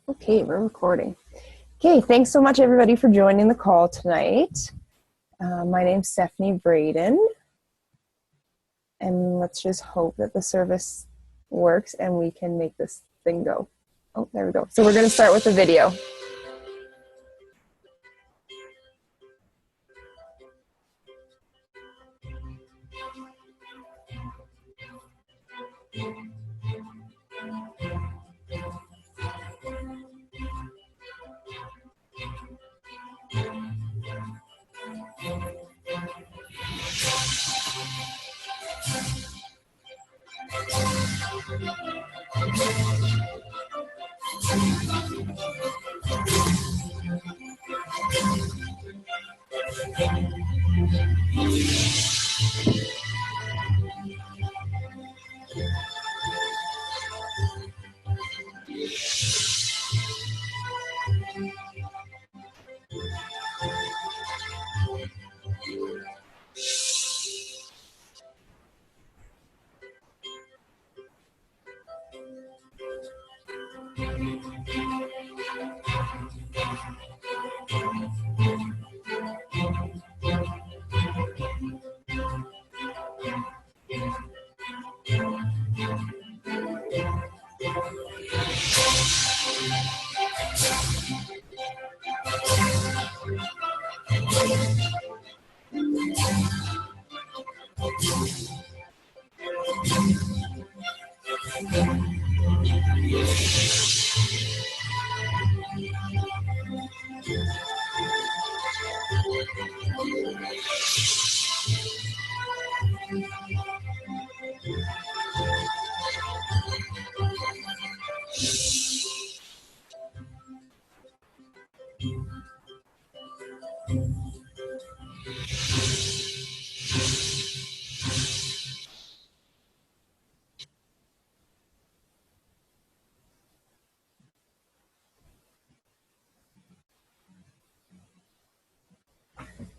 Okay, we're recording. Okay, thanks so much everybody for joining the call tonight. My name's Stephanie Braden, and let's just hope that the service works and we can make this thing go. Oh, there we go. So we're going to start with the video.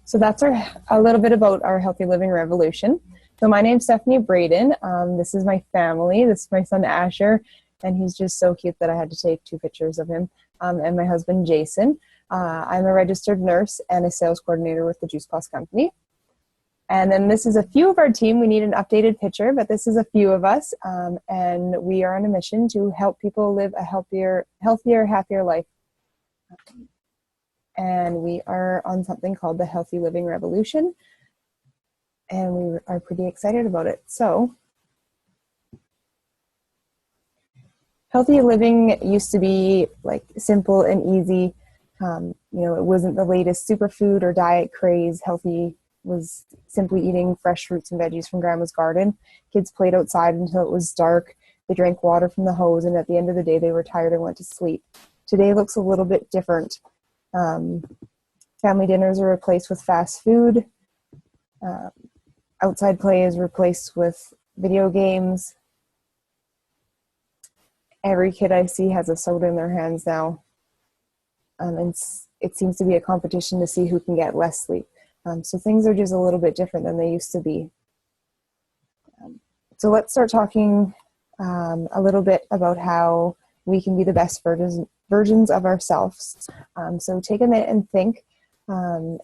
So that's a little bit about our Healthy Living Revolution. So my name's Stephanie Braden. This is my family. This is my son Asher, and he's just so cute that I had to take 2 pictures of him, and my husband Jason. I'm a registered nurse and a sales coordinator with the Juice Plus company. And then this is a few of our team. We need an updated picture, but this is a few of us, and we are on a mission to help people live a healthier, happier life. And we are on something called the Healthy Living Revolution, and we are pretty excited about it. So, healthy living used to be like simple and easy. It wasn't the latest superfood or diet craze. Healthy was simply eating fresh fruits and veggies from grandma's garden. Kids played outside until it was dark. They drank water from the hose, and at the end of the day, they were tired and went to sleep. Today looks a little bit different. Family dinners are replaced with fast food. Outside play is replaced with video games. Every kid I see has a soda in their hands now. And it seems to be a competition to see who can get less sleep. So things are just a little bit different than they used to be. So let's start talking a little bit about how we can be the best versions of ourselves. So take a minute and think.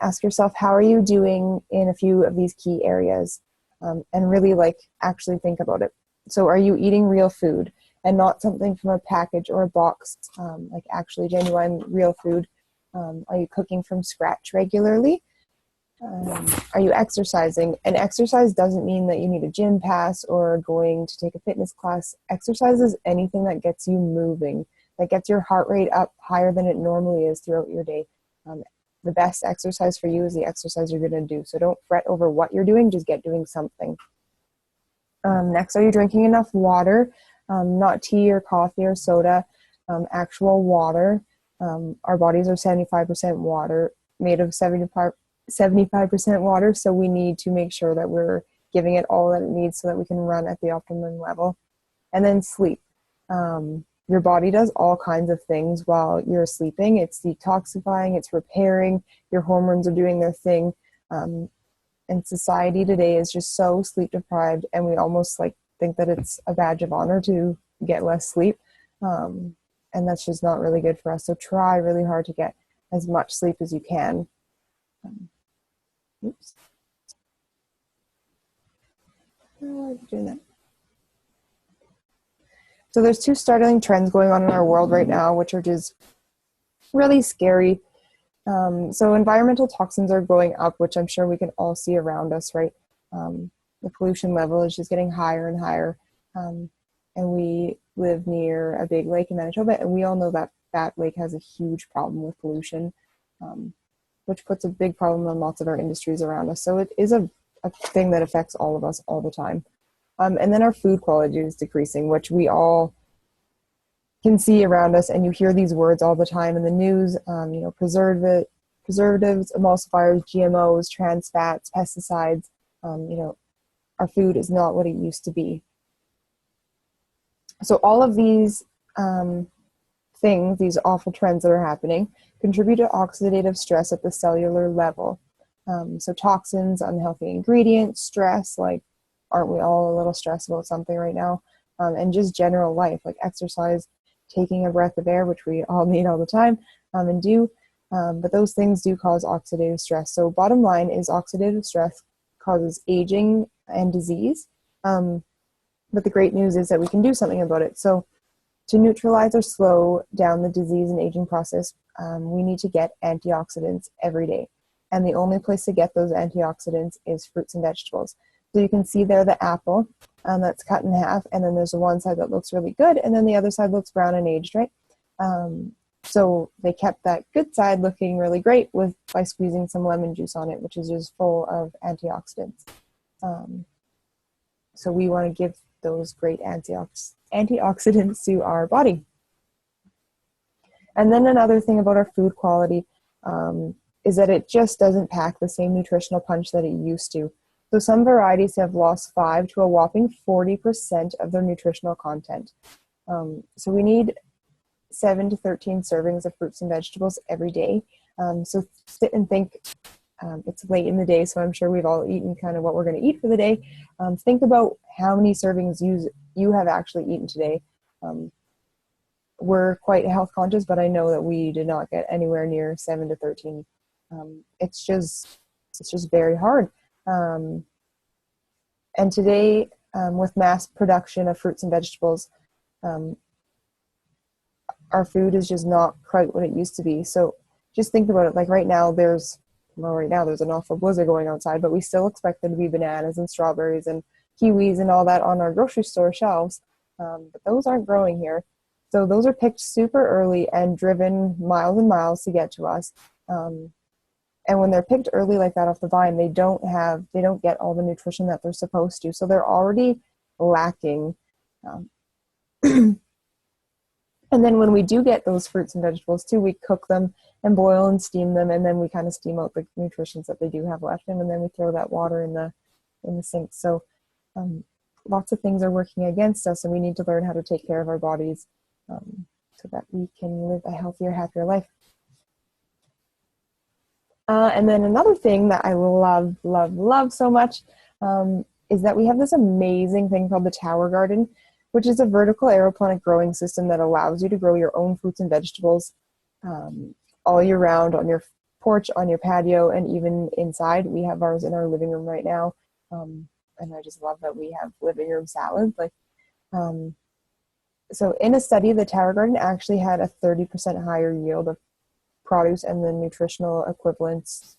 Ask yourself, how are you doing in a few of these key areas? And really actually think about it. So are you eating real food and not something from a package or a box, actually genuine real food? Are you cooking from scratch regularly? Are you exercising? And exercise doesn't mean that you need a gym pass or going to take a fitness class. Exercise is anything that gets you moving, that gets your heart rate up higher than it normally is throughout your day. The best exercise for you is the exercise you're going to do. So don't fret over what you're doing, just get doing something. Next, are you drinking enough water? Not tea or coffee or soda, actual water. Our bodies are 75% water, made of 75% water, so we need to make sure that we're giving it all that it needs so that we can run at the optimum level. And then sleep. Your body does all kinds of things while you're sleeping. It's detoxifying, it's repairing, your hormones are doing their thing. And society today is just so sleep deprived, and we almost think that it's a badge of honor to get less sleep. And and that's just not really good for us. So try really hard to get as much sleep as you can. Oops. Doing that. So there's two startling trends going on in our world right now, which are just really scary. So environmental toxins are going up, which I'm sure we can all see around us, right? The pollution level is just getting higher and higher. And we live near a big lake in Manitoba, and we all know that that lake has a huge problem with pollution, which puts a big problem on lots of our industries around us. So it is a thing that affects all of us all the time. And then our food quality is decreasing, which we all can see around us, and you hear these words all the time in the news, preservatives, emulsifiers, GMOs, trans fats, pesticides. Our food is not what it used to be. So all of these things, these awful trends that are happening, contribute to oxidative stress at the cellular level. So toxins, unhealthy ingredients, stress, like aren't we all a little stressed about something right now? And just general life, like exercise, taking a breath of air, which we all need all the time and do. But those things do cause oxidative stress. So bottom line is oxidative stress causes aging and disease. But the great news is that we can do something about it. So to neutralize or slow down the disease and aging process, we need to get antioxidants every day. And the only place to get those antioxidants is fruits and vegetables. So you can see there the apple that's cut in half, and then there's one side that looks really good, and then the other side looks brown and aged, right? So they kept that good side looking really great by squeezing some lemon juice on it, which is just full of antioxidants. So we want to give those great antioxidants to our body. And then another thing about our food quality is that it just doesn't pack the same nutritional punch that it used to. So some varieties have lost 5 to a whopping 40% of their nutritional content. So we need 7 to 13 servings of fruits and vegetables every day. So sit and think. It's late in the day, so I'm sure we've all eaten kind of what we're going to eat for the day. Think about how many servings you have actually eaten today. We're quite health conscious, but I know that we did not get anywhere near 7 to 13. It's just very hard. And today, with mass production of fruits and vegetables, our food is just not quite what it used to be. So just think about it. Like right now there's an awful blizzard going outside, but we still expect there to be bananas and strawberries and kiwis and all that on our grocery store shelves. But those aren't growing here. So those are picked super early and driven miles and miles to get to us. And when they're picked early like that off the vine, they don't get all the nutrition that they're supposed to. So they're already lacking. And then when we do get those fruits and vegetables too, we cook them and boil and steam them, and then we kind of steam out the nutrients that they do have left in, and then we throw that water in the sink. So lots of things are working against us, and we need to learn how to take care of our bodies so that we can live a healthier, happier life. And then another thing that I love, love, love so much is that we have this amazing thing called the Tower Garden, which is a vertical aeroponic growing system that allows you to grow your own fruits and vegetables all year round on your porch, on your patio, and even inside. We have ours in our living room right now. And I just love that we have living room salad. So in a study, the Tower Garden actually had a 30% higher yield of produce and the nutritional equivalents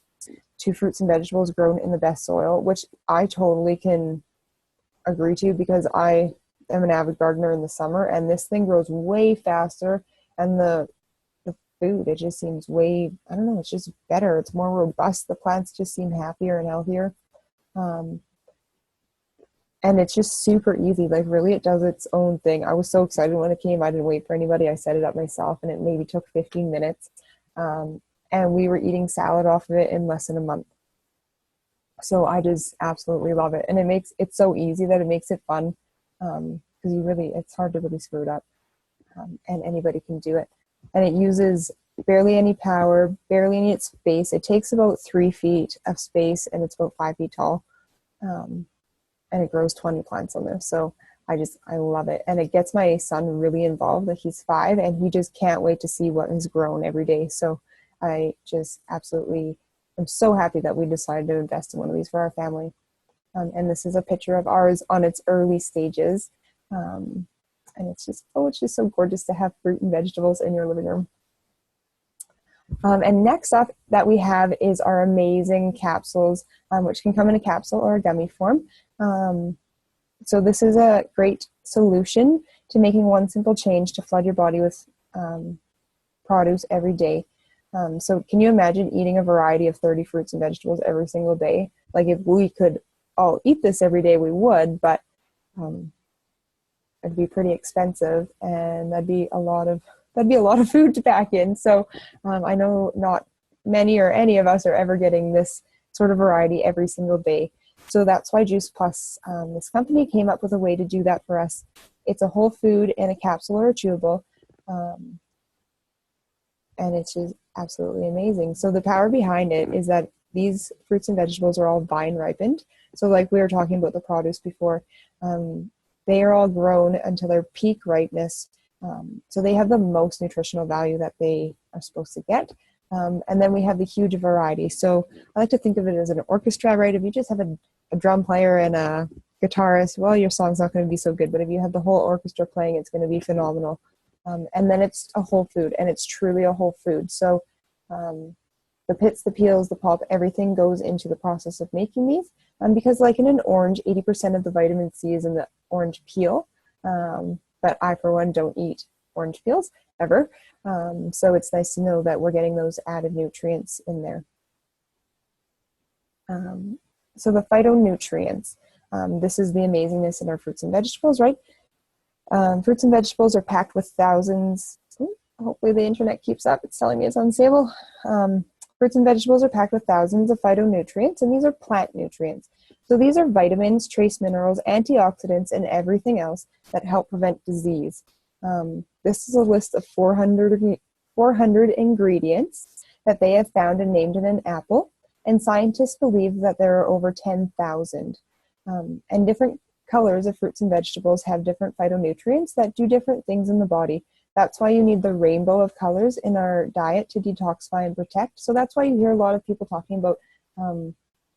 to fruits and vegetables grown in the best soil, which I totally can agree to, because I am an avid gardener in the summer, and this thing grows way faster, and the food, it just seems way, I don't know, it's just better. It's more robust. The plants just seem happier and healthier. And it's just super easy. Like really, it does its own thing. I was so excited when it came. I didn't wait for anybody. I set it up myself, and it maybe took 15 minutes. And we were eating salad off of it in less than a month. So I just absolutely love it. And it's so easy that it makes it fun. Because it's hard to really screw it up. And anybody can do it. And it uses barely any power, barely any space. It takes about 3 feet of space, and it's about 5 feet tall. And it grows 20 plants on there. So I love it. And it gets my son really involved. Like, he's 5 and he just can't wait to see what has grown every day. So I just absolutely, I'm so happy that we decided to invest in one of these for our family. And this is a picture of ours on its early stages. And it's just, oh, it's just so gorgeous to have fruit and vegetables in your living room. And next up that we have is our amazing capsules, which can come in a capsule or a gummy form. So this is a great solution to making one simple change to flood your body with produce every day. So can you imagine eating a variety of 30 fruits and vegetables every single day? Like, if we could all eat this every day, we would, but it'd be pretty expensive, and that'd be a lot of food to pack in. So I know not many or any of us are ever getting this sort of variety every single day. So that's why Juice Plus, this company, came up with a way to do that for us. It's a whole food in a capsule or a chewable, and it's just absolutely amazing. So the power behind it is that these fruits and vegetables are all vine ripened. So like we were talking about the produce before, they are all grown until their peak ripeness. So they have the most nutritional value that they are supposed to get. And then we have the huge variety. So I like to think of it as an orchestra, right? If you just have a drum player and a guitarist, well, your song's not going to be so good. But if you have the whole orchestra playing, it's going to be phenomenal. And then it's a whole food, and it's truly a whole food. So the pits, the peels, the pulp, everything goes into the process of making these. Because like in an orange, 80% of the vitamin C is in the orange peel. But I, for one, don't eat orange peels ever. So it's nice to know that we're getting those added nutrients in there. So the phytonutrients, this is the amazingness in our fruits and vegetables, right? Fruits and vegetables are packed with thousands. Hopefully the internet keeps up. It's telling me it's unstable. Fruits and vegetables are packed with thousands of phytonutrients, and these are plant nutrients. So these are vitamins, trace minerals, antioxidants, and everything else that help prevent disease. This is a list of 400 ingredients that they have found and named in an apple, and scientists believe that there are over 10,000. And different colors of fruits and vegetables have different phytonutrients that do different things in the body. That's why you need the rainbow of colors in our diet to detoxify and protect. So that's why you hear a lot of people talking about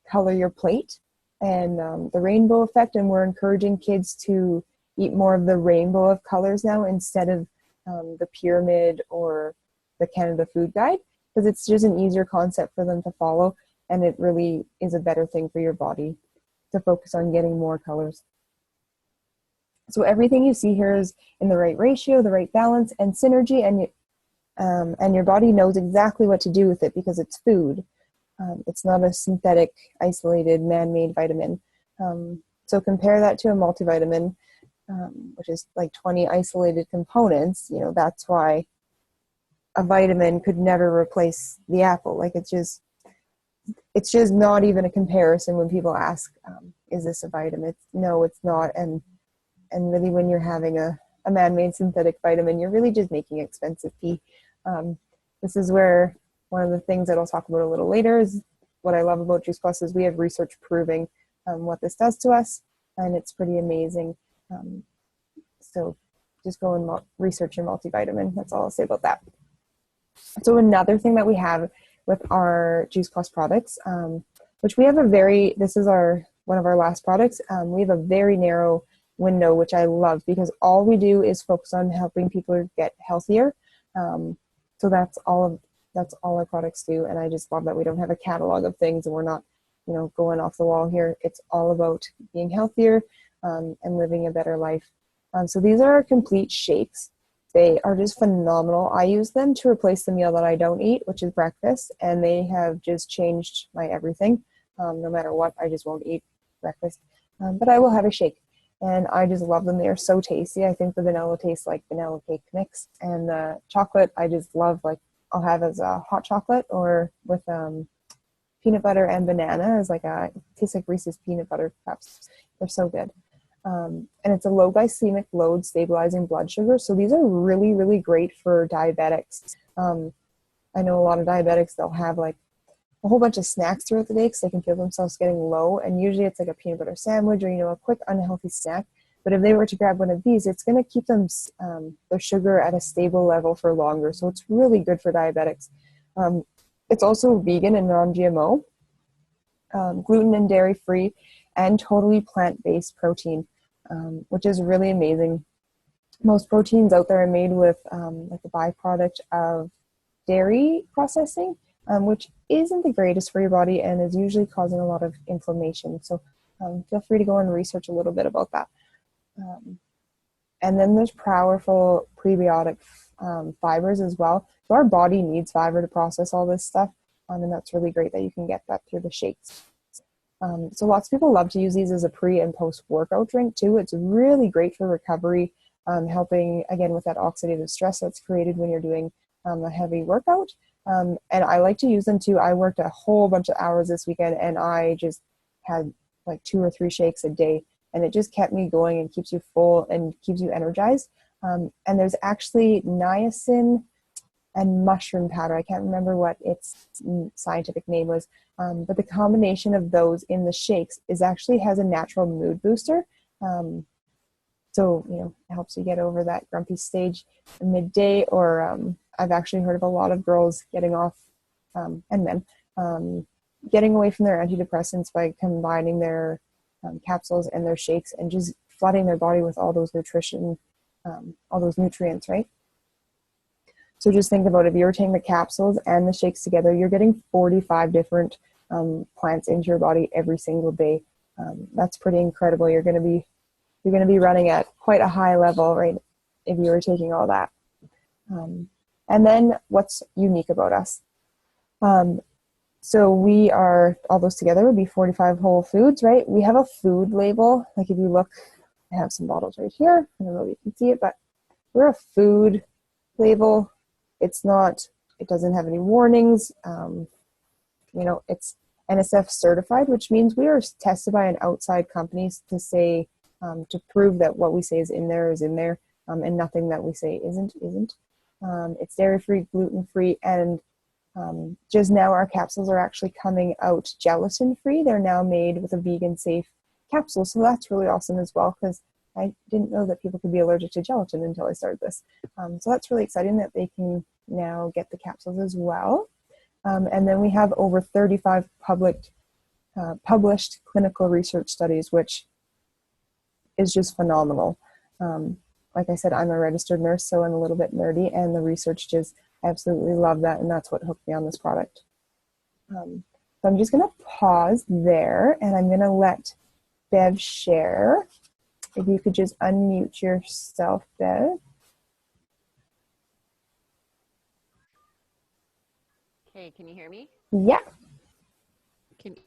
color your plate and the rainbow effect. And we're encouraging kids to eat more of the rainbow of colors now instead of the pyramid or the Canada Food Guide, because it's just an easier concept for them to follow. And it really is a better thing for your body to focus on getting more colors. So everything you see here is in the right ratio, the right balance, and synergy, and your body knows exactly what to do with it because it's food. It's not a synthetic, isolated, man-made vitamin. So compare that to a multivitamin, which is like 20 isolated components. You know, that's why a vitamin could never replace the apple. Like, it's just not even a comparison when people ask, is this a vitamin? No, it's not. And really, when you're having a man-made synthetic vitamin, you're really just making expensive pee. This is where one of the things that I'll talk about a little later is what I love about Juice Plus is we have research proving what this does to us, and it's pretty amazing. So just go and research your multivitamin. That's all I'll say about that. So another thing that we have with our Juice Plus products, which we have this is one of our last products. We have a very narrow window, which I love, because all we do is focus on helping people get healthier. So that's all our products do. And I just love that we don't have a catalog of things and we're not, going off the wall here. It's all about being healthier and living a better life. So these are our complete shakes. They are just phenomenal. I use them to replace the meal that I don't eat, which is breakfast, and they have just changed my everything. No matter what, I just won't eat breakfast, but I will have a shake. And I just love them. They are so tasty. I think the vanilla tastes like vanilla cake mix. And the chocolate, I just love, like, I'll have as a hot chocolate or with peanut butter and banana as it tastes like Reese's peanut butter cups. They're so good. And it's a low glycemic load stabilizing blood sugar. So these are really, really great for diabetics. I know a lot of diabetics, they'll have like a whole bunch of snacks throughout the day because they can feel themselves getting low. And usually it's like a peanut butter sandwich or, a quick unhealthy snack. But if they were to grab one of these, it's going to keep them their sugar at a stable level for longer. So it's really good for diabetics. It's also vegan and non-GMO, gluten and dairy free, and totally plant-based protein, which is really amazing. Most proteins out there are made with like a byproduct of dairy processing, which isn't the greatest for your body and is usually causing a lot of inflammation. So feel free to go and research a little bit about that. And then there's powerful prebiotic fibers as well. So our body needs fiber to process all this stuff, and that's really great that you can get that through the shakes. So lots of people love to use these as a pre and post workout drink too. It's really great for recovery, helping again with that oxidative stress that's created when you're doing a heavy workout. And I like to use them too. I worked a whole bunch of hours this weekend, and I just had like 2 or 3 shakes a day, and it just kept me going and keeps you full and keeps you energized. And there's actually niacin and mushroom powder. I can't remember what its scientific name was, but the combination of those in the shakes actually has a natural mood booster. So, it helps you get over that grumpy stage midday, or I've actually heard of a lot of girls getting off, and men, getting away from their antidepressants by combining their capsules and their shakes and just flooding their body with all those all those nutrients, right? So just think about if you're taking the capsules and the shakes together, you're getting 45 different plants into your body every single day. That's pretty incredible. You're going to be running at quite a high level, right, if you were taking all that. And then what's unique about us? So we are, all those together would be 45 whole foods, right? We have a food label. Like if you look, I have some bottles right here. I don't know if you can see it, but we're a food label. It doesn't have any warnings. It's NSF certified, which means we are tested by an outside company to say, to prove that what we say is in there, and nothing that we say isn't. It's dairy-free, gluten-free, and just now our capsules are actually coming out gelatin-free. They're now made with a vegan-safe capsule, so that's really awesome as well, because I didn't know that people could be allergic to gelatin until I started this. So that's really exciting that they can now get the capsules as well. And then we have over 35 published clinical research studies, which is just phenomenal. Like I said, I'm a registered nurse, so I'm a little bit nerdy, and the research just, I absolutely love that, and that's what hooked me on this product. So I'm just going to pause there, and I'm going to let Bev share. If you could just unmute yourself, Bev. Okay, can you hear me? Yeah.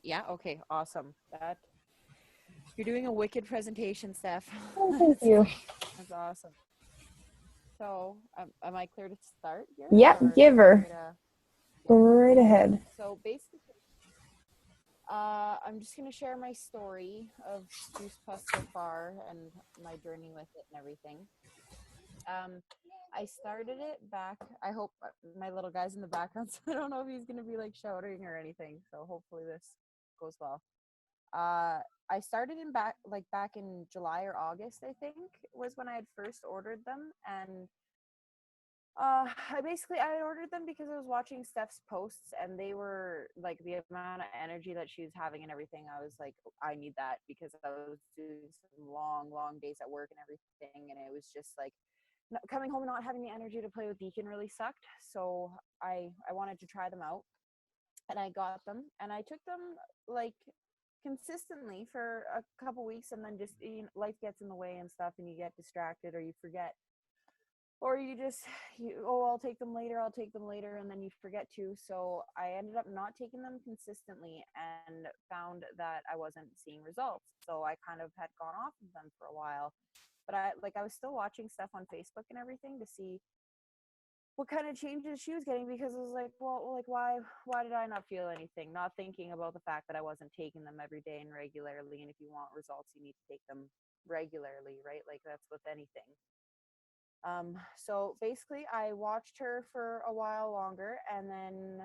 Yeah, okay, awesome. You're doing a wicked presentation, Steph. Oh, thank you. That's awesome. So, am I clear to start here? Yeah, give her. Go right ahead. So basically, I'm just going to share my story of Juice Plus so far and my journey with it and everything. I started it back, I hope my little guy's in the background, so I don't know if he's going to be like shouting or anything, so hopefully this goes well. I started back in July or August, I think, was when I had first ordered them, and I ordered them because I was watching Steph's posts, and they were like the amount of energy that she was having and everything. I was like, I need that, because I was doing some long days at work and everything, and it was just like coming home and not having the energy to play with Deacon really sucked. So I wanted to try them out, and I got them, and I took them like consistently for a couple weeks, and then just life gets in the way and stuff, and you get distracted or you forget, or I'll take them later, and then you forget to. So I ended up not taking them consistently and found that I wasn't seeing results. So I kind of had gone off of them for a while, but I was still watching stuff on Facebook and everything to see what kind of changes she was getting, because it was like, well, like why did I not feel anything? Not thinking about the fact that I wasn't taking them every day and regularly. And if you want results, you need to take them regularly, right? Like that's with anything. So basically I watched her for a while longer, and then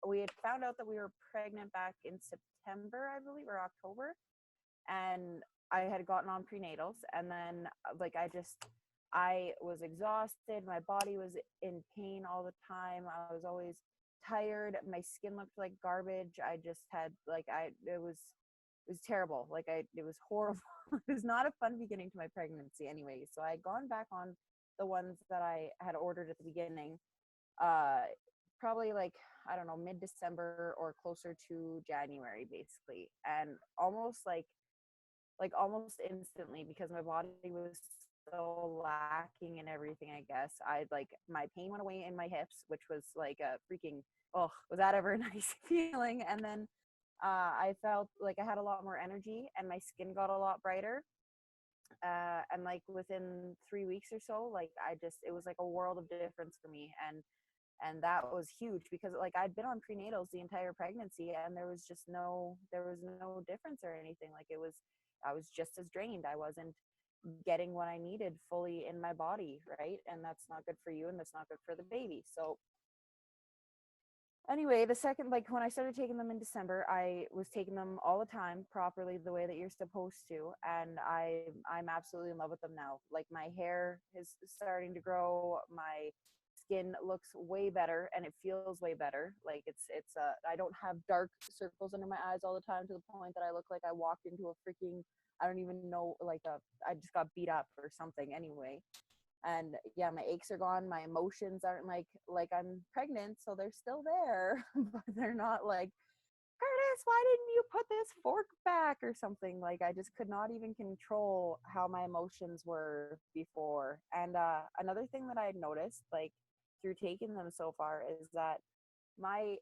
we had found out that we were pregnant back in September, I believe, or October. And I had gotten on prenatals, and then like I was exhausted. My body was in pain all the time. I was always tired. My skin looked like garbage. I just had like it was terrible. Like it was horrible. It was not a fun beginning to my pregnancy anyway. So I had gone back on the ones that I had ordered at the beginning, uh, probably like, I don't know, mid-December or closer to January, basically. And almost instantly, because my body was so lacking in everything, I guess. I like my pain went away in my hips, which was like a freaking, oh, was that ever a nice feeling? And then I felt like I had a lot more energy and my skin got a lot brighter. And like within 3 weeks or so, like it was like a world of difference for me. And that was huge because like I'd been on prenatals the entire pregnancy and there was no difference or anything. Like I was just as drained. I wasn't getting what I needed fully in my body, right? And that's not good for you and that's not good for the baby. So anyway, the second, like when I started taking them in December, I was taking them all the time properly the way that you're supposed to, and I'm absolutely in love with them now. Like my hair is starting to grow, my skin looks way better and it feels way better. Like it's I don't have dark circles under my eyes all the time to the point that I look like I walked into a freaking, I don't even know, like I just got beat up or something anyway. And yeah, my aches are gone, my emotions aren't like I'm pregnant, so they're still there. But they're not like, Curtis, why didn't you put this fork back or something. Like I just could not even control how my emotions were before. And another thing that I had noticed, like through taking them so far, is that my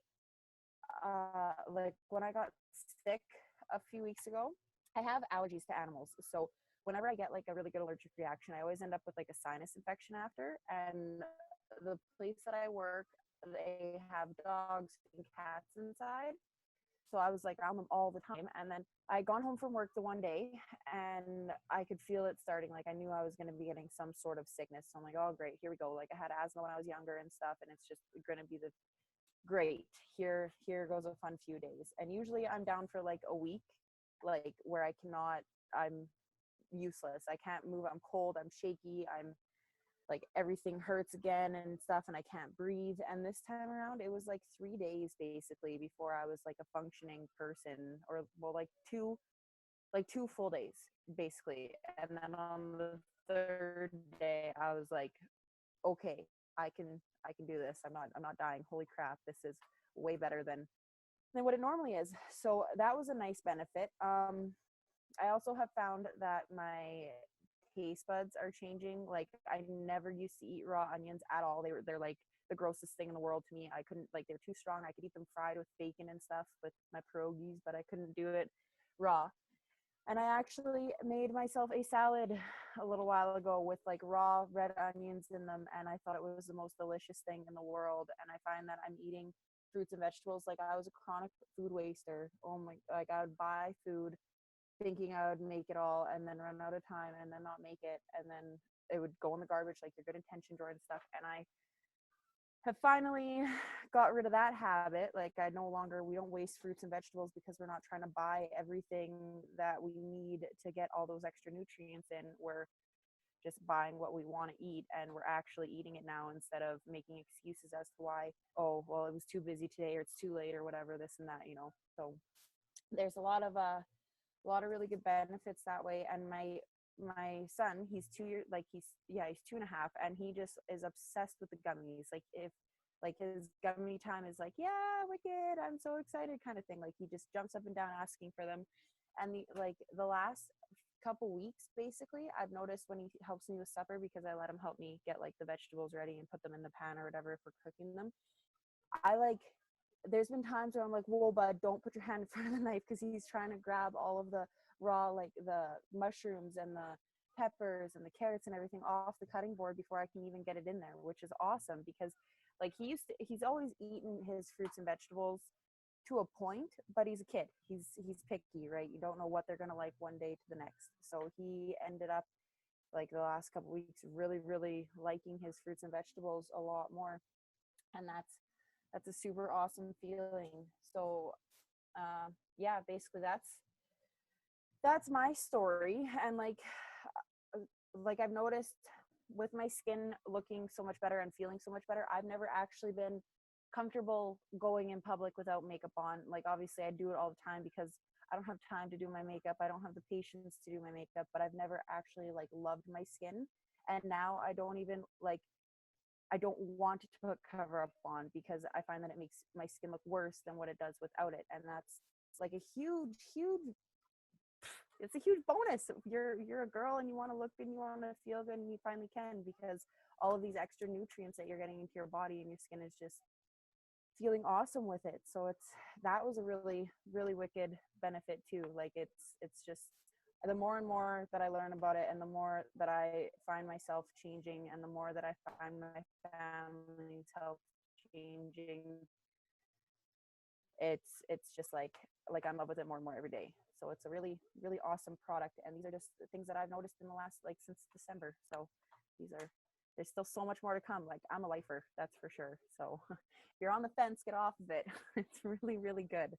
like when I got sick a few weeks ago, I have allergies to animals. So whenever I get like a really good allergic reaction, I always end up with like a sinus infection after. And the place that I work, they have dogs and cats inside. So I was like around them all the time. And then I gone home from work the one day and I could feel it starting. Like I knew I was going to be getting some sort of sickness. So I'm like, oh, great, here we go. Like I had asthma when I was younger and stuff. And it's just going to be the great, here goes a fun few days. And usually I'm down for like a week, like where I'm useless, I can't move, I'm cold, I'm shaky, I'm like everything hurts again and stuff, and I can't breathe. And this time around it was like 3 days basically before I was like a functioning person, or well, like two full days basically. And then on the third day I was like, okay, I can do this. I'm not dying. Holy crap, this is way better than what it normally is. So that was a nice benefit. I also have found that my taste buds are changing. Like I never used to eat raw onions at all. They're like the grossest thing in the world to me. I couldn't, like, they're too strong. I could eat them fried with bacon and stuff with my pierogies, but I couldn't do it raw. And I actually made myself a salad a little while ago with like raw red onions in them. And I thought it was the most delicious thing in the world. And I find that I'm eating fruits and vegetables. Like I was a chronic food waster. Oh my, like I would buy food thinking I would make it all and then run out of time and then not make it. And then it would go in the garbage, like your good intention drawer and stuff. And I have finally got rid of that habit. Like we don't waste fruits and vegetables because we're not trying to buy everything that we need to get all those extra nutrients in. We're just buying what we want to eat and we're actually eating it now instead of making excuses as to why, oh, well, it was too busy today or it's too late or whatever, this and that, you know. So there's a lot of really good benefits that way. And my son, he's 2 years, like he's 2.5, and he just is obsessed with the gummies. Like if like his gummy time is like, yeah, wicked, I'm so excited kind of thing. Like he just jumps up and down asking for them. And the last couple weeks basically, I've noticed when he helps me with supper, because I let him help me get like the vegetables ready and put them in the pan or whatever if we're cooking them. I like there's been times where I'm like, whoa, bud, don't put your hand in front of the knife, because he's trying to grab all of the raw, like the mushrooms and the peppers and the carrots and everything off the cutting board before I can even get it in there, which is awesome because like he's always eaten his fruits and vegetables to a point, but he's a kid. He's picky, right? You don't know what they're gonna like one day to the next. So he ended up like the last couple weeks really, really liking his fruits and vegetables a lot more. And that's a super awesome feeling. So yeah, basically that's my story. And like I've noticed with my skin looking so much better and feeling so much better, I've never actually been comfortable going in public without makeup on. Like obviously I do it all the time because I don't have time to do my makeup. I don't have the patience to do my makeup, but I've never actually like loved my skin. And now I don't even like, I don't want to put cover up on because I find that it makes my skin look worse than what it does without it. And that's like a huge, it's a huge bonus. If you're a girl and you want to look good and you want to feel good, and you finally can, because all of these extra nutrients that you're getting into your body and your skin is just feeling awesome with it. So that was a really wicked benefit too. Like it's just the more and more that I learn about it, and the more that I find myself changing, and the more that I find my family's health changing, it's just like I'm in love with it more and more every day. So it's a really awesome product, and these are just the things that I've noticed in the last, like, since December. So there's still so much more to come. Like, I'm a lifer, that's for sure. So if you're on the fence, get off of it. It's really good.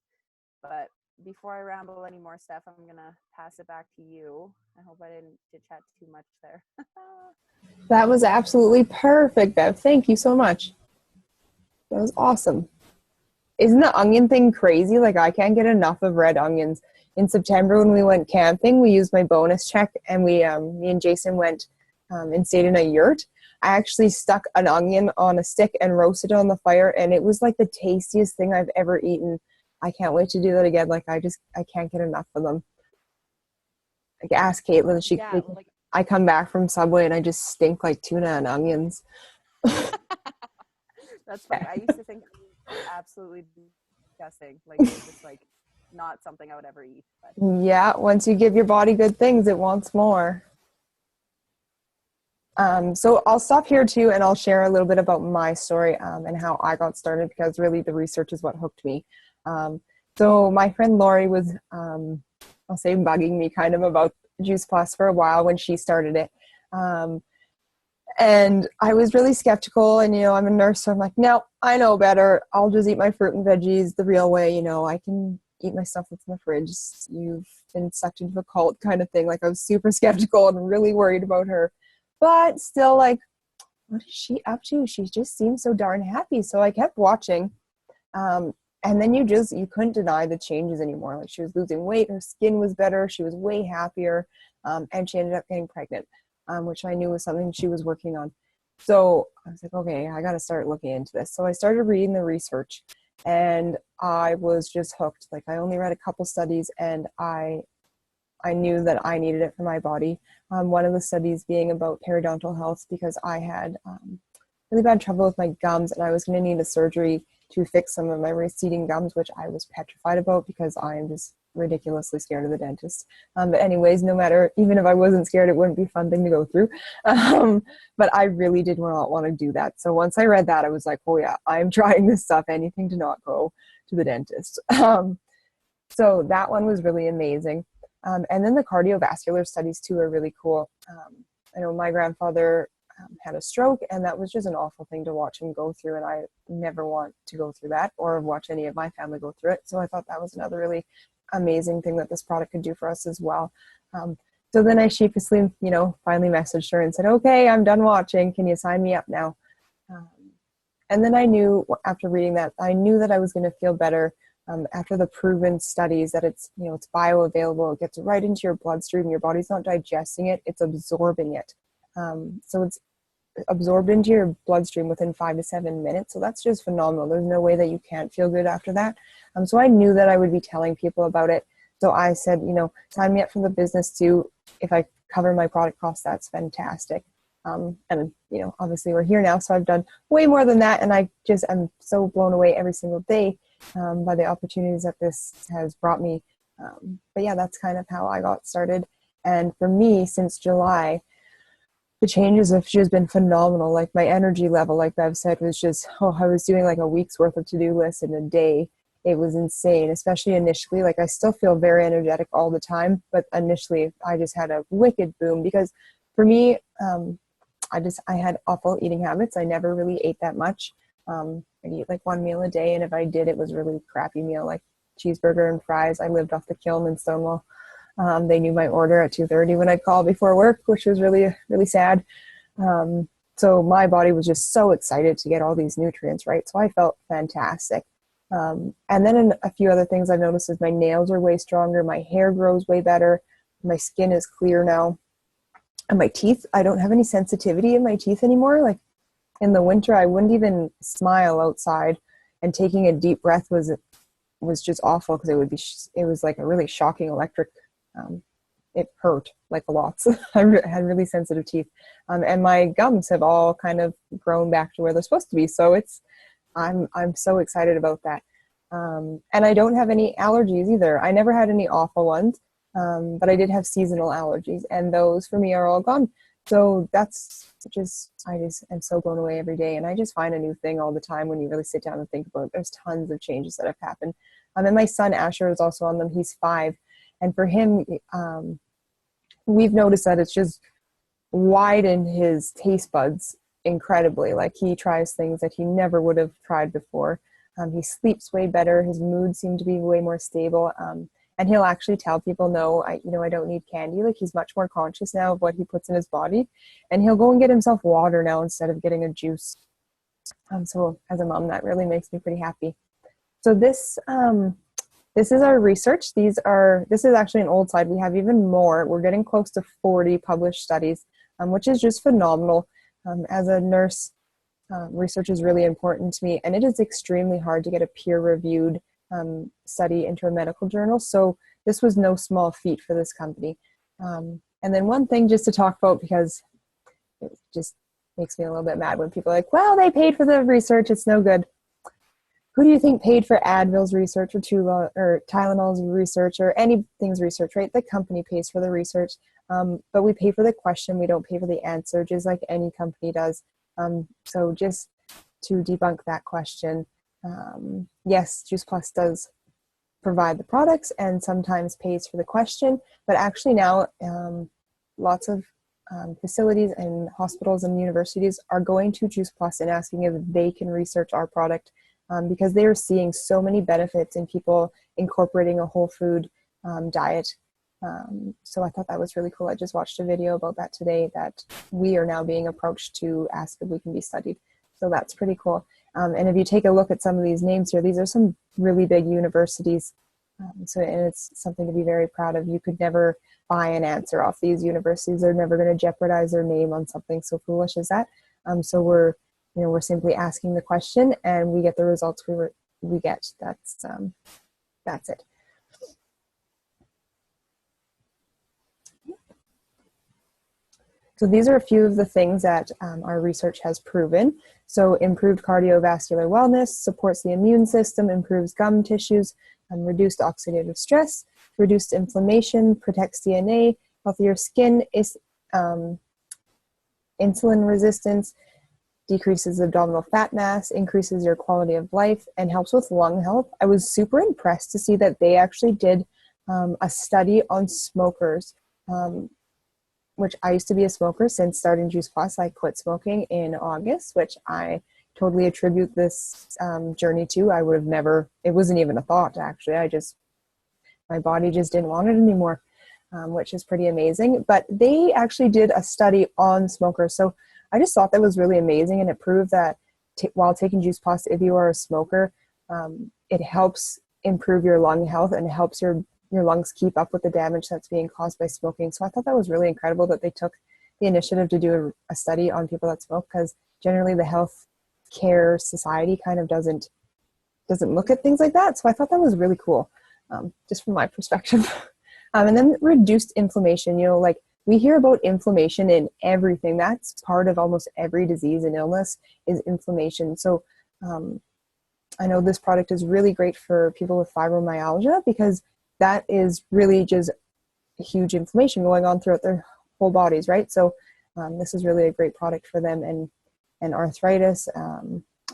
But before I ramble anymore, Steph, I'm gonna pass it back to you. I hope I didn't chit chat too much there. That was absolutely perfect, Bev. Thank you so much. That was awesome. Isn't the onion thing crazy? Like, I can't get enough of red onions. In September, when we went camping, we used my bonus check, and me and Jason went and stayed in a yurt. I actually stuck an onion on a stick and roasted it on the fire, and it was like the tastiest thing I've ever eaten. I can't wait to do that again. Like, I can't get enough of them. Like, ask Caitlin. Yeah, like I come back from Subway and I just stink like tuna and onions. that's funny. I used to think absolutely disgusting. Like, it was just like not something I would ever eat. But Yeah, once you give your body good things, it wants more. So I'll stop here too, and I'll share a little bit about my story and how I got started, because really the research is what hooked me. So my friend Lori was, I'll say, bugging me kind of about Juice Plus for a while when she started it. And I was really skeptical, and, I'm a nurse, so I'm like, no, I know better. I'll just eat my fruit and veggies the real way. I can eat my stuff that's in the fridge. You've been sucked into a cult kind of thing. Like, I was super skeptical and really worried about her. But still, like, what is she up to? She just seems so darn happy. So I kept watching. And then you couldn't deny the changes anymore. Like, she was losing weight, her skin was better, she was way happier, and she ended up getting pregnant, which I knew was something she was working on. So I was like, okay, I got to start looking into this. So I started reading the research, and I was just hooked. Like, I only read a couple studies, and I knew that I needed it for my body. One of the studies being about periodontal health, because I had really bad trouble with my gums, and I was going to need a surgery to fix some of my receding gums, which I was petrified about because I am just ridiculously scared of the dentist. But anyways, no matter, even if I wasn't scared, it wouldn't be a fun thing to go through. But I really did not want to do that. So once I read that, I was like, oh yeah, I'm trying this stuff, anything to not go to the dentist. So that one was really amazing. And then the cardiovascular studies too are really cool. I know my grandfather had a stroke, and that was just an awful thing to watch him go through, and I never want to go through that or watch any of my family go through it. So I thought that was another really amazing thing that this product could do for us as well. So then I sheepishly, finally messaged her and said, okay, I'm done watching. Can you sign me up now? And then I knew, after reading that, I knew that I was going to feel better after the proven studies that it's bioavailable. It gets right into your bloodstream. Your body's not digesting it, it's absorbing it. So it's absorbed into your bloodstream within 5 to 7 minutes. So that's just phenomenal. There's no way that you can't feel good after that. So I knew that I would be telling people about it. So I said, sign me up for the business too. If I cover my product costs, that's fantastic. And obviously we're here now, so I've done way more than that. And I'm so blown away every single day by the opportunities that this has brought me. But yeah, that's kind of how I got started. And for me, since July, the changes have just been phenomenal. Like, my energy level, like Bev said, was just, I was doing like a week's worth of to-do lists in a day. It was insane, especially initially. Like, I still feel very energetic all the time, but initially I just had a wicked boom, because for me, I had awful eating habits. I never really ate that much. I'd eat like one meal a day, and if I did, it was really crappy meal, like cheeseburger and fries. I lived off the kiln in Stonewall. They knew my order at 2:30 when I'd call before work, which was really, really sad. So my body was just so excited to get all these nutrients, right? So I felt fantastic. And then a few other things I've noticed is my nails are way stronger, my hair grows way better, my skin is clear now, and my teeth, I don't have any sensitivity in my teeth anymore. Like in the winter, I wouldn't even smile outside, and taking a deep breath was just awful because it was like a really shocking electric. It hurt like a lot. I had really sensitive teeth, and my gums have all kind of grown back to where they're supposed to be. So I'm so excited about that. And I don't have any allergies either. I never had any awful ones, but I did have seasonal allergies, and those for me are all gone. So I just am so blown away every day, and I just find a new thing all the time when you really sit down and think about it. There's tons of changes that have happened. And my son Asher is also on them. He's 5, and for him, we've noticed that it's just widened his taste buds incredibly. Like he tries things that he never would have tried before. He sleeps way better. His mood seemed to be way more stable. And he'll actually tell people, no, I don't need candy. Like he's much more conscious now of what he puts in his body, and he'll go and get himself water now instead of getting a juice. So as a mom, that really makes me pretty happy. So this is our research. This is actually an old slide. We have even more. We're getting close to 40 published studies, which is just phenomenal. As a nurse, research is really important to me, and it is extremely hard to get a peer-reviewed study into a medical journal. So this was no small feat for this company. And then one thing just to talk about, because it just makes me a little bit mad when people are like, well, they paid for the research, it's no good. Who do you think paid for Advil's research or Tylenol's research or anything's research, right? The company pays for the research, but we pay for the question. We don't pay for the answer, just like any company does. So just to debunk that question, yes, Juice Plus does provide the products and sometimes pays for the question, but actually now lots of facilities and hospitals and universities are going to Juice Plus and asking if they can research our product, because they are seeing so many benefits in people incorporating a whole food diet. So I thought that was really cool. I just watched a video about that today, that we are now being approached to ask if we can be studied. So that's pretty cool. And if you take a look at some of these names here, these are some really big universities. And it's something to be very proud of. You could never buy an answer off these universities. They're never going to jeopardize their name on something so foolish as that. So we're simply asking the question, and we get the results we get. That's it. So these are a few of the things that our research has proven. So improved cardiovascular wellness, supports the immune system, improves gum tissues, reduced oxidative stress, reduced inflammation, protects DNA, healthier skin, insulin resistance, decreases abdominal fat mass, increases your quality of life, and helps with lung health. I was super impressed to see that they actually did a study on smokers, which I used to be a smoker since starting Juice Plus. I quit smoking in August, which I totally attribute this journey to. I would have never, it wasn't even a thought actually. My body just didn't want it anymore, which is pretty amazing. But they actually did a study on smokers. So I just thought that was really amazing, and it proved that while taking Juice Plus, if you are a smoker, it helps improve your lung health and helps your lungs keep up with the damage that's being caused by smoking. So I thought that was really incredible that they took the initiative to do a study on people that smoke, because generally the health care society kind of doesn't look at things like that. So I thought that was really cool, just from my perspective. And then reduced inflammation. Like we hear about inflammation in everything. That's part of almost every disease and illness is inflammation. So I know this product is really great for people with fibromyalgia, because that is really just huge inflammation going on throughout their whole bodies, right? So this is really a great product for them, and arthritis,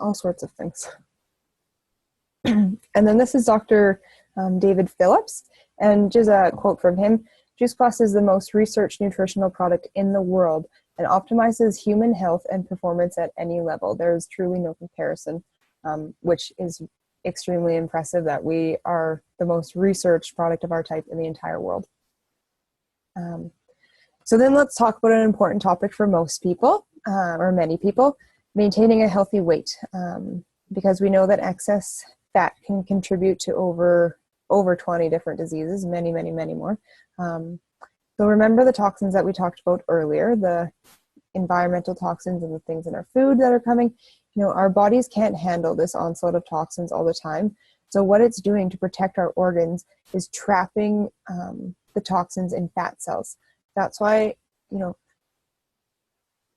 all sorts of things. And then this is Dr. David Phillips, and just a quote from him: Juice Plus is the most researched nutritional product in the world and optimizes human health and performance at any level. There is truly no comparison, which is extremely impressive that we are the most researched product of our type in the entire world. So then let's talk about an important topic for most people, or many people, maintaining a healthy weight, because we know that excess fat can contribute to over 20 different diseases, many, many, many more. So remember the toxins that we talked about earlier, the environmental toxins and the things in our food that are coming. Our bodies can't handle this onslaught of toxins all the time. So what it's doing to protect our organs is trapping the toxins in fat cells. That's why,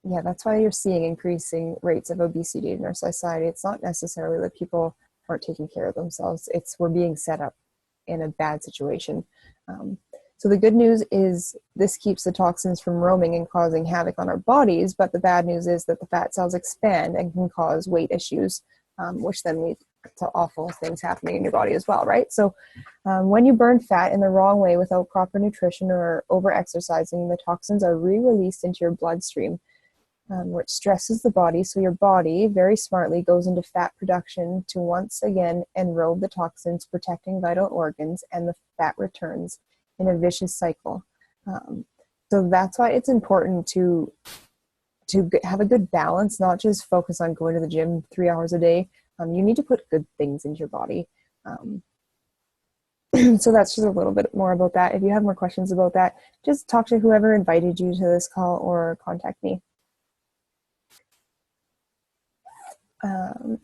that's why you're seeing increasing rates of obesity in our society. It's not necessarily that people aren't taking care of themselves. It's we're being set up in a bad situation. So the good news is this keeps the toxins from roaming and causing havoc on our bodies, but the bad news is that the fat cells expand and can cause weight issues, which then leads to awful things happening in your body as well, right? So when you burn fat in the wrong way without proper nutrition or over-exercising, the toxins are re-released into your bloodstream, which stresses the body. So your body very smartly goes into fat production to once again enrobe the toxins, protecting vital organs, and the fat returns in a vicious cycle. So that's why it's important to have a good balance, not just focus on going to the gym 3 hours a day. You need to put good things into your body. So that's just a little bit more about that. If you have more questions about that, just talk to whoever invited you to this call or contact me. And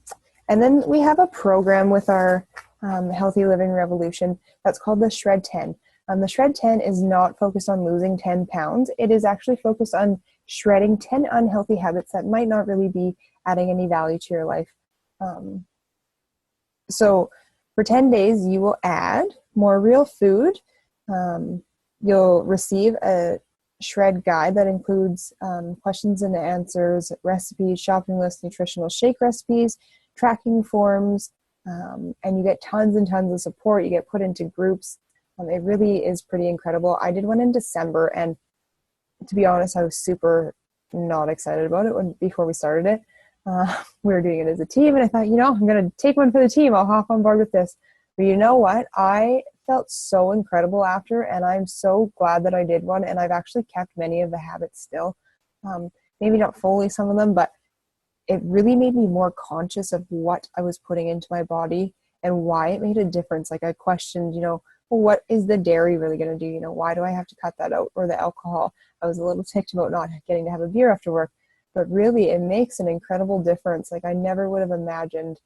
then we have a program with our Healthy Living Revolution that's called the Shred 10. The Shred 10 is not focused on losing 10 pounds. It is actually focused on shredding 10 unhealthy habits that might not really be adding any value to your life. So for 10 days, you will add more real food. You'll receive a shred guide that includes questions and answers, recipes, shopping lists, nutritional shake recipes, tracking forms, and you get tons and tons of support. You get put into groups. It really is pretty incredible. I did one in December, and to be honest, I was super not excited about it before we started it. We were doing it as a team, and I thought, I'm going to take one for the team. I'll hop on board with this. But you know what? I felt so incredible after, and I'm so glad that I did one, and I've actually kept many of the habits still. Maybe not fully some of them, but it really made me more conscious of what I was putting into my body and why it made a difference. Like I questioned, what is the dairy really going to do? Why do I have to cut that out? Or the alcohol. I was a little ticked about not getting to have a beer after work, but really it makes an incredible difference. Like I never would have imagined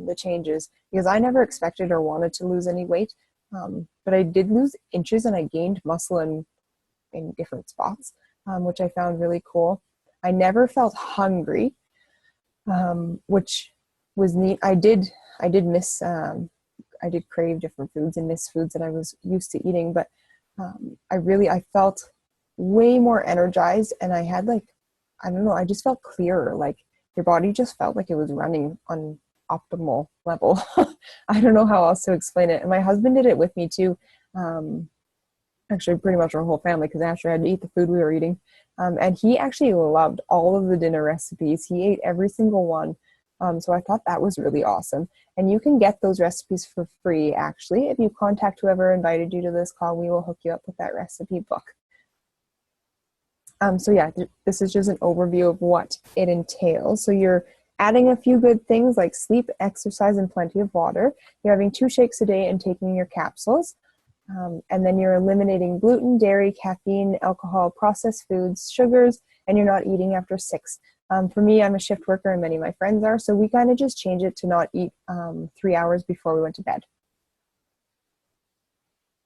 the changes, because I never expected or wanted to lose any weight. But I did lose inches, and I gained muscle in different spots, which I found really cool. I never felt hungry, which was neat. I did miss, I did crave different foods and miss foods that I was used to eating, but I felt way more energized, and I had I just felt clearer. Like your body just felt like it was running on optimal level. I don't know how else to explain it. And my husband did it with me too. Actually pretty much our whole family, because Asher had to eat the food we were eating. And he actually loved all of the dinner recipes. He ate every single one. So I thought that was really awesome. And you can get those recipes for free, actually. If you contact whoever invited you to this call, we will hook you up with that recipe book. So yeah, this is just an overview of what it entails. So you're adding a few good things like sleep, exercise, and plenty of water. You're having 2 shakes a day and taking your capsules. And then you're eliminating gluten, dairy, caffeine, alcohol, processed foods, sugars, and you're not eating after 6. For me, I'm a shift worker, and many of my friends are, so we kind of just change it to not eat 3 hours before we went to bed.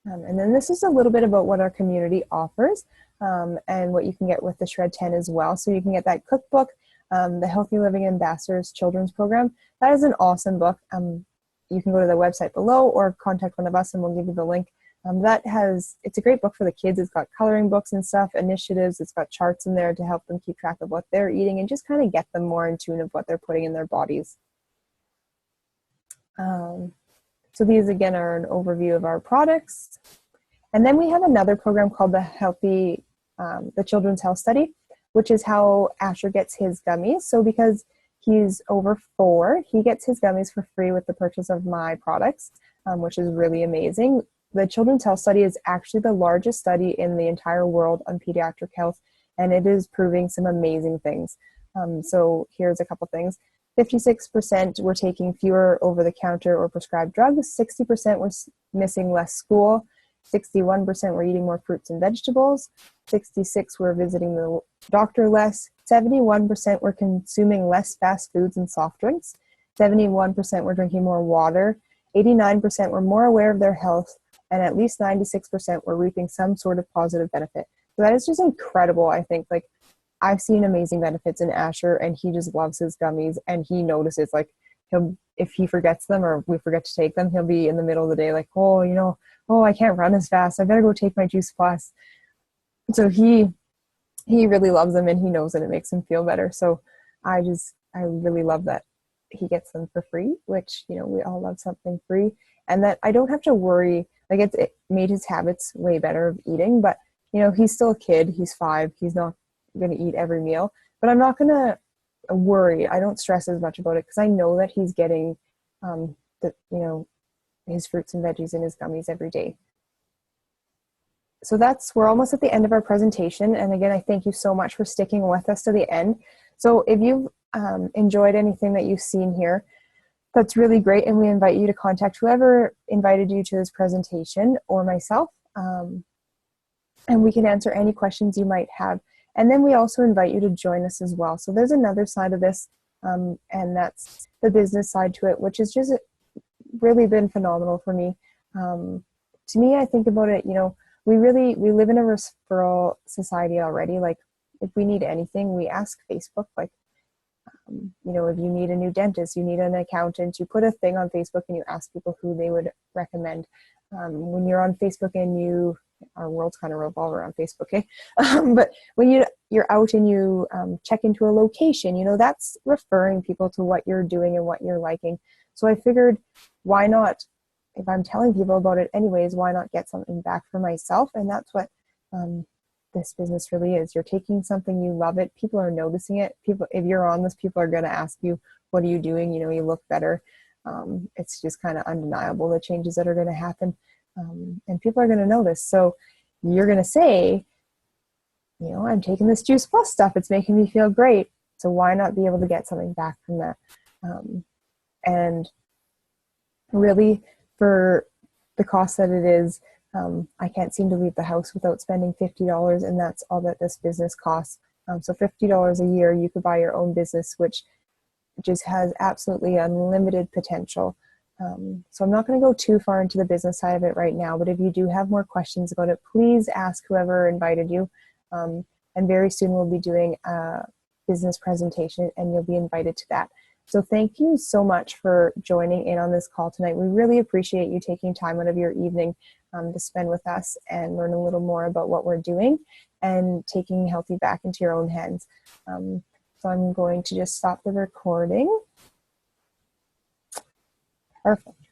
And then this is a little bit about what our community offers, and what you can get with the Shred 10 as well. So you can get that cookbook, the Healthy Living Ambassadors Children's Program. That is an awesome book. You can go to the website below or contact one of us and we'll give you the link. It's a great book for the kids. It's got coloring books and stuff, initiatives. It's got charts in there to help them keep track of what they're eating and just kind of get them more in tune of what they're putting in their bodies. So these again are an overview of our products. And then we have another program called the Children's Health Study, which is how Asher gets his gummies. So because he's over 4, he gets his gummies for free with the purchase of my products, which is really amazing. the Children's Health Study is actually the largest study in the entire world on pediatric health, and it is proving some amazing things. So here's a couple things. 56% were taking fewer over-the-counter or prescribed drugs. 60% were missing less school. 61% were eating more fruits and vegetables. 66% were visiting the doctor less. 71% were consuming less fast foods and soft drinks. 71% were drinking more water. 89% were more aware of their health. And at least 96% were reaping some sort of positive benefit. So that is just incredible, I think. Like, I've seen amazing benefits in Asher, and he just loves his gummies, and he notices, like, if he forgets them or we forget to take them, he'll be in the middle of the day like, oh, I can't run as fast. I better go take my Juice Plus. So he really loves them, and he knows that it makes him feel better. So I really love that he gets them for free, which, we all love something free, and that I don't have to worry. Like, it made his habits way better of eating, but he's still a kid. He's 5. He's not going to eat every meal, but I'm not going to worry. I don't stress as much about it because I know that he's getting his fruits and veggies and his gummies every day. So we're almost at the end of our presentation, and again, I thank you so much for sticking with us to the end. So if you've enjoyed anything that you've seen here, that's really great, and we invite you to contact whoever invited you to this presentation or myself, and we can answer any questions you might have. And then we also invite you to join us as well. So there's another side of this, and that's the business side to it, which has just really been phenomenal for me. To me, I think about it, we live in a referral society already. Like, if we need anything, we ask Facebook. Like, if you need a new dentist, you need an accountant, you put a thing on Facebook and you ask people who they would recommend. When you're on Facebook and our world's kind of revolve around Facebook, eh? But when you're out and you check into a location, that's referring people to what you're doing and what you're liking. So I figured, why not, if I'm telling people about it anyways, why not get something back for myself? And that's what this business really is. You're taking something, you love it, people are noticing it. If you're on this, people are going to ask you, what are you doing? You look better. It's just kind of undeniable, the changes that are going to happen. And people are going to notice. So you're going to say, I'm taking this Juice Plus stuff. It's making me feel great. So why not be able to get something back from that? And really, for the cost that it is, I can't seem to leave the house without spending $50, and that's all that this business costs. So $50 a year, you could buy your own business, which just has absolutely unlimited potential. So I'm not going to go too far into the business side of it right now, but if you do have more questions about it, please ask whoever invited you. And very soon we'll be doing a business presentation, and you'll be invited to that. So thank you so much for joining in on this call tonight. We really appreciate you taking time out of your evening to spend with us and learn a little more about what we're doing and taking Healthy back into your own hands. So I'm going to just stop the recording. Perfect.